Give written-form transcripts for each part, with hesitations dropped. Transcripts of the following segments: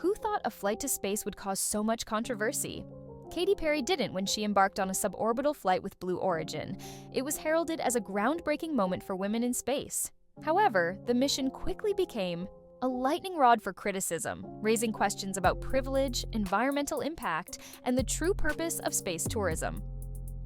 Who thought a flight to space would cause so much controversy? Katy Perry didn't when she embarked on a suborbital flight with Blue Origin. It was heralded as a groundbreaking moment for women in space. However, the mission quickly became a lightning rod for criticism, raising questions about privilege, environmental impact, and the true purpose of space tourism.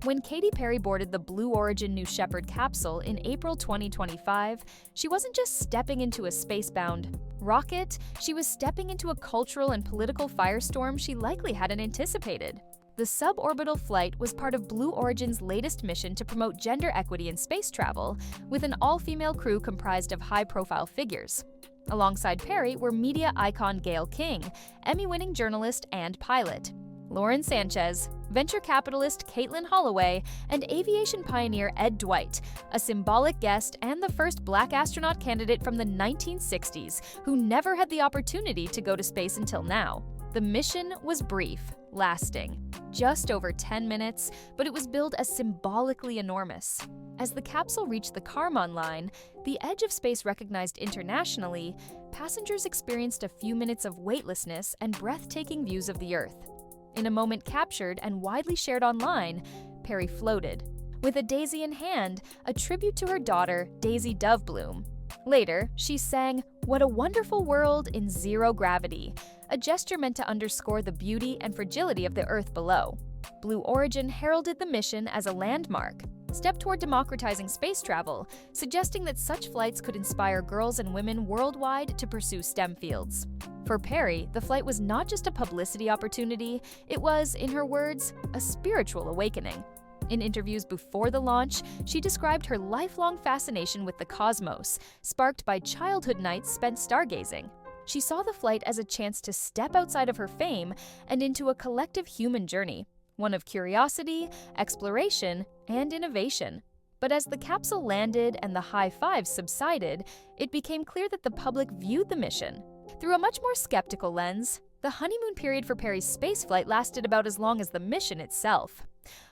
When Katy Perry boarded the Blue Origin New Shepard capsule in April 2025, she wasn't just stepping into a spacebound rocket, she was stepping into a cultural and political firestorm she likely hadn't anticipated. The suborbital flight was part of Blue Origin's latest mission to promote gender equity in space travel, with an all-female crew comprised of high-profile figures. Alongside Perry were media icon Gayle King, Emmy-winning journalist and pilot, Lauren Sanchez, venture capitalist Caitlin Holloway, and aviation pioneer Ed Dwight, a symbolic guest and the first Black astronaut candidate from the 1960s who never had the opportunity to go to space until now. The mission was brief, lasting just over 10 minutes, but it was billed as symbolically enormous. As the capsule reached the Kármán line, the edge of space recognized internationally, passengers experienced a few minutes of weightlessness and breathtaking views of the Earth. In a moment captured and widely shared online, Perry floated, with a daisy in hand, a tribute to her daughter, Daisy Dovebloom. Later, she sang, "What a Wonderful World in Zero Gravity," a gesture meant to underscore the beauty and fragility of the Earth below. Blue Origin heralded the mission as a landmark, step toward democratizing space travel, suggesting that such flights could inspire girls and women worldwide to pursue STEM fields. For Perry, the flight was not just a publicity opportunity, it was, in her words, a spiritual awakening. In interviews before the launch, she described her lifelong fascination with the cosmos, sparked by childhood nights spent stargazing. She saw the flight as a chance to step outside of her fame and into a collective human journey, one of curiosity, exploration, and innovation. But as the capsule landed and the high fives subsided, it became clear that the public viewed the mission through a much more skeptical lens. The honeymoon period for Perry's spaceflight lasted about as long as the mission itself.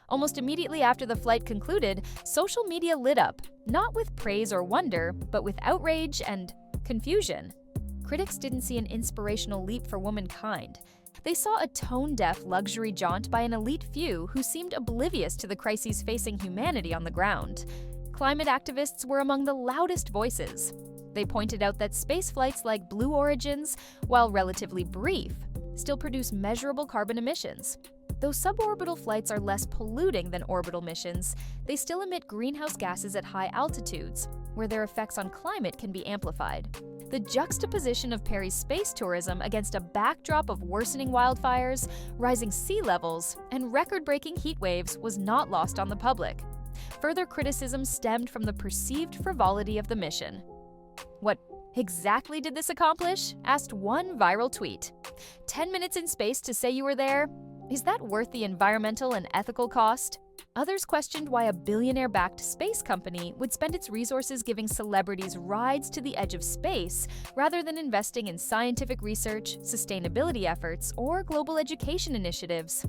Almost immediately after the flight concluded, social media lit up, not with praise or wonder, but with outrage and confusion. Critics didn't see an inspirational leap for womankind. They saw a tone-deaf luxury jaunt by an elite few who seemed oblivious to the crises facing humanity on the ground. Climate activists were among the loudest voices. They pointed out that space flights like Blue Origin's, while relatively brief, still produce measurable carbon emissions. Though suborbital flights are less polluting than orbital missions, they still emit greenhouse gases at high altitudes, where their effects on climate can be amplified. The juxtaposition of Perry's space tourism against a backdrop of worsening wildfires, rising sea levels, and record-breaking heat waves was not lost on the public. Further criticism stemmed from the perceived frivolity of the mission. What exactly did this accomplish? Asked one viral tweet. 10 minutes in space to say you were there? Is that worth the environmental and ethical cost? Others questioned why a billionaire-backed space company would spend its resources giving celebrities rides to the edge of space rather than investing in scientific research, sustainability efforts, or global education initiatives.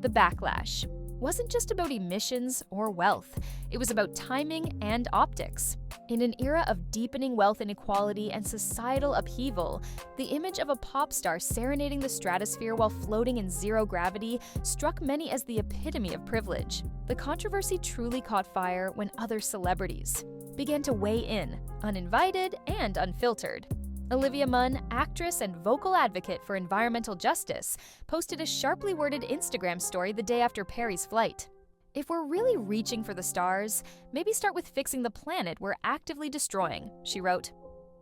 The backlash wasn't just about emissions or wealth. It was about timing and optics. In an era of deepening wealth inequality and societal upheaval, the image of a pop star serenading the stratosphere while floating in zero gravity struck many as the epitome of privilege. The controversy truly caught fire when other celebrities began to weigh in, uninvited and unfiltered. Olivia Munn, actress and vocal advocate for environmental justice, posted a sharply worded Instagram story the day after Perry's flight. "If we're really reaching for the stars, maybe start with fixing the planet we're actively destroying," she wrote.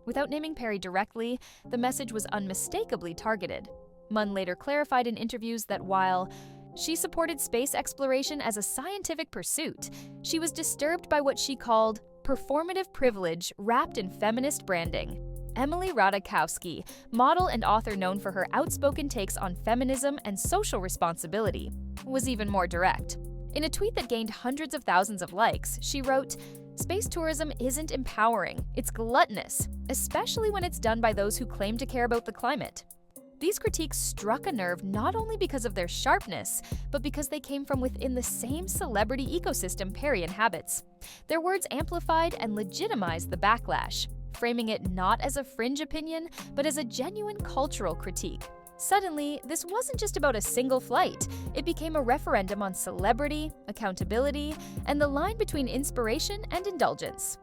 Without naming Perry directly, the message was unmistakably targeted. Munn later clarified in interviews that while she supported space exploration as a scientific pursuit, she was disturbed by what she called performative privilege wrapped in feminist branding. Emily Ratajkowski, model and author known for her outspoken takes on feminism and social responsibility, was even more direct. In a tweet that gained hundreds of thousands of likes, she wrote, "Space tourism isn't empowering, it's gluttonous, especially when it's done by those who claim to care about the climate." These critiques struck a nerve not only because of their sharpness, but because they came from within the same celebrity ecosystem Perry inhabits. Their words amplified and legitimized the backlash. framing it not as a fringe opinion, but as a genuine cultural critique. Suddenly, this wasn't just about a single flight. It became a referendum on celebrity, accountability, and the line between inspiration and indulgence.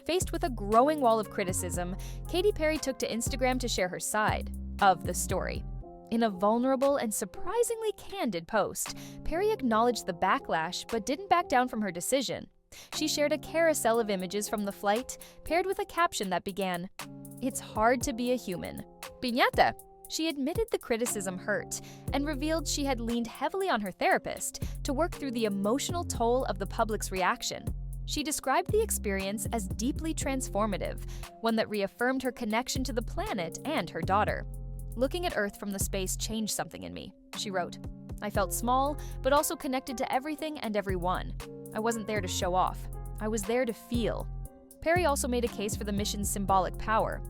Faced with a growing wall of criticism, Katy Perry took to Instagram to share her side of the story. In a vulnerable and surprisingly candid post, Perry acknowledged the backlash but didn't back down from her decision. She shared a carousel of images from the flight, paired with a caption that began, "It's hard to be a human. Piñata." She admitted the criticism hurt and revealed she had leaned heavily on her therapist to work through the emotional toll of the public's reaction. She described the experience as deeply transformative, one that reaffirmed her connection to the planet and her daughter. "Looking at Earth from the space changed something in me," she wrote. "I felt small, but also connected to everything and everyone. I wasn't there to show off. I was there to feel." Perry also made a case for the mission's symbolic power.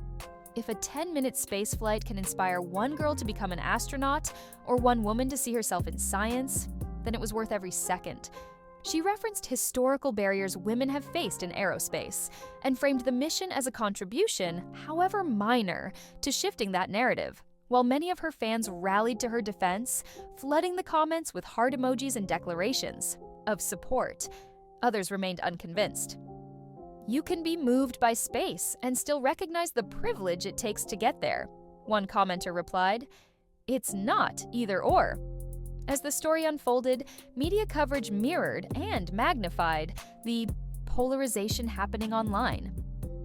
If a 10-minute space flight can inspire one girl to become an astronaut or one woman to see herself in science, then it was worth every second. She referenced historical barriers women have faced in aerospace and framed the mission as a contribution, however minor, to shifting that narrative. While many of her fans rallied to her defense, flooding the comments with heart emojis and declarations of support, others remained unconvinced. "You can be moved by space and still recognize the privilege it takes to get there," one commenter replied. "It's not either or." As the story unfolded, media coverage mirrored and magnified the polarization happening online.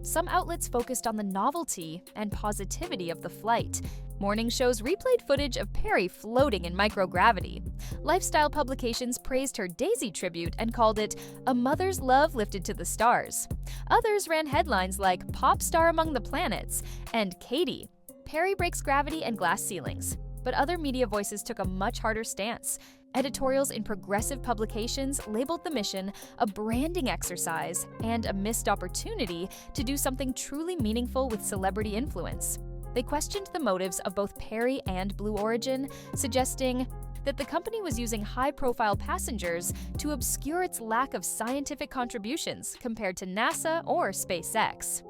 Some outlets focused on the novelty and positivity of the flight. Morning shows replayed footage of Perry floating in microgravity. Lifestyle publications praised her Daisy tribute and called it a mother's love lifted to the stars. Others ran headlines like "Pop star among the planets" and "Katy, Perry breaks gravity and glass ceilings." But other media voices took a much harder stance. Editorials in progressive publications labeled the mission a branding exercise and a missed opportunity to do something truly meaningful with celebrity influence. They questioned the motives of both Perry and Blue Origin, suggesting that the company was using high-profile passengers to obscure its lack of scientific contributions compared to NASA or SpaceX.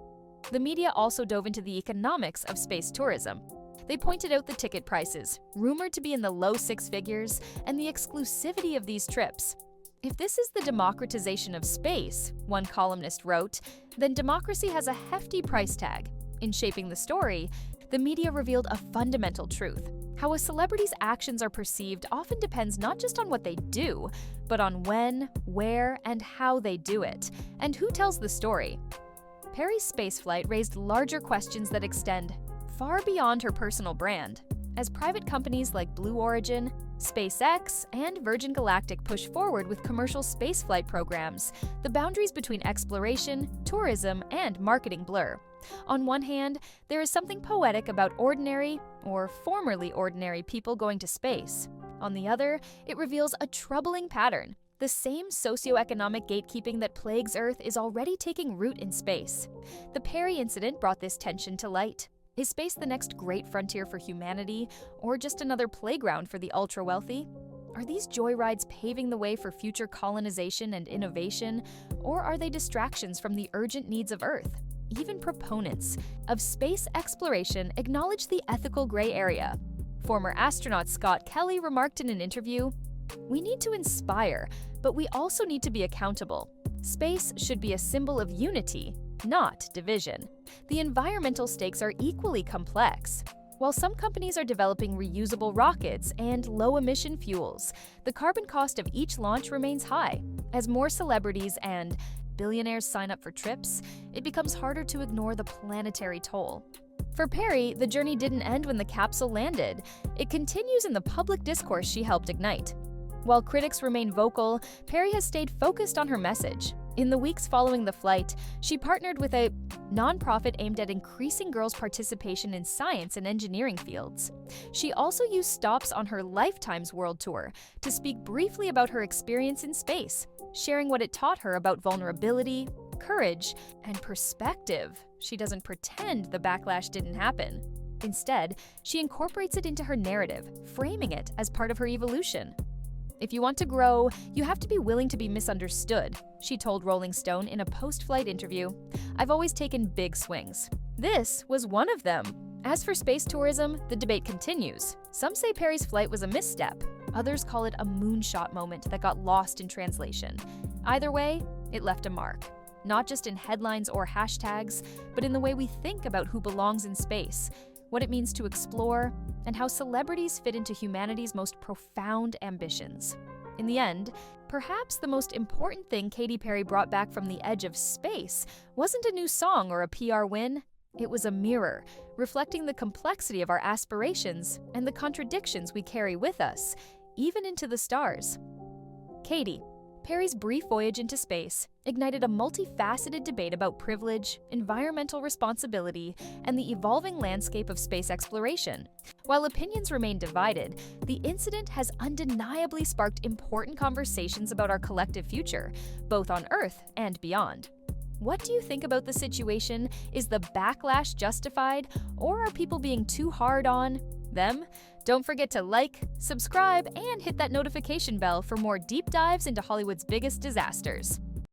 The media also dove into the economics of space tourism. They pointed out the ticket prices, rumored to be in the low six figures, and the exclusivity of these trips. "If this is the democratization of space," one columnist wrote, "then democracy has a hefty price tag." In shaping the story, the media revealed a fundamental truth. How a celebrity's actions are perceived often depends not just on what they do, but on when, where, and how they do it, and who tells the story. Perry's spaceflight raised larger questions that extend far beyond her personal brand. As private companies like Blue Origin, SpaceX, and Virgin Galactic push forward with commercial spaceflight programs, the boundaries between exploration, tourism, and marketing blur. On one hand, there is something poetic about ordinary, or formerly ordinary, people going to space. On the other, it reveals a troubling pattern. The same socioeconomic gatekeeping that plagues Earth is already taking root in space. The Perry incident brought this tension to light. Is space the next great frontier for humanity, or just another playground for the ultra-wealthy? Are these joyrides paving the way for future colonization and innovation, or are they distractions from the urgent needs of Earth? Even proponents of space exploration acknowledge the ethical gray area. Former astronaut Scott Kelly remarked in an interview, "We need to inspire, but we also need to be accountable. Space should be a symbol of unity, not division." The environmental stakes are equally complex. While some companies are developing reusable rockets and low-emission fuels, the carbon cost of each launch remains high. As more celebrities and billionaires sign up for trips, it becomes harder to ignore the planetary toll. For Perry, the journey didn't end when the capsule landed. It continues in the public discourse she helped ignite. While critics remain vocal, Perry has stayed focused on her message. In the weeks following the flight, she partnered with a nonprofit aimed at increasing girls' participation in science and engineering fields. She also used stops on her Lifetime's world tour to speak briefly about her experience in space, sharing what it taught her about vulnerability, courage, and perspective. She doesn't pretend the backlash didn't happen. Instead, she incorporates it into her narrative, framing it as part of her evolution. If you want to grow, you have to be willing to be misunderstood, she told Rolling Stone in a post-flight interview. I've always taken big swings. This was one of them. As for space tourism, the debate continues. Some say Perry's flight was a misstep. Others call it a moonshot moment that got lost in translation. Either way, it left a mark. Not just in headlines or hashtags, but in the way we think about who belongs in space, what it means to explore, and how celebrities fit into humanity's most profound ambitions. In the end, perhaps the most important thing Katy Perry brought back from the edge of space wasn't a new song or a PR win. It was a mirror, reflecting the complexity of our aspirations and the contradictions we carry with us, even into the stars. Katy Perry's brief voyage into space ignited a multifaceted debate about privilege, environmental responsibility, and the evolving landscape of space exploration. While opinions remain divided, the incident has undeniably sparked important conversations about our collective future, both on Earth and beyond. What do you think about the situation? Is the backlash justified, or are people being too hard on them? Don't forget to like, subscribe, and hit that notification bell for more deep dives into Hollywood's biggest disasters.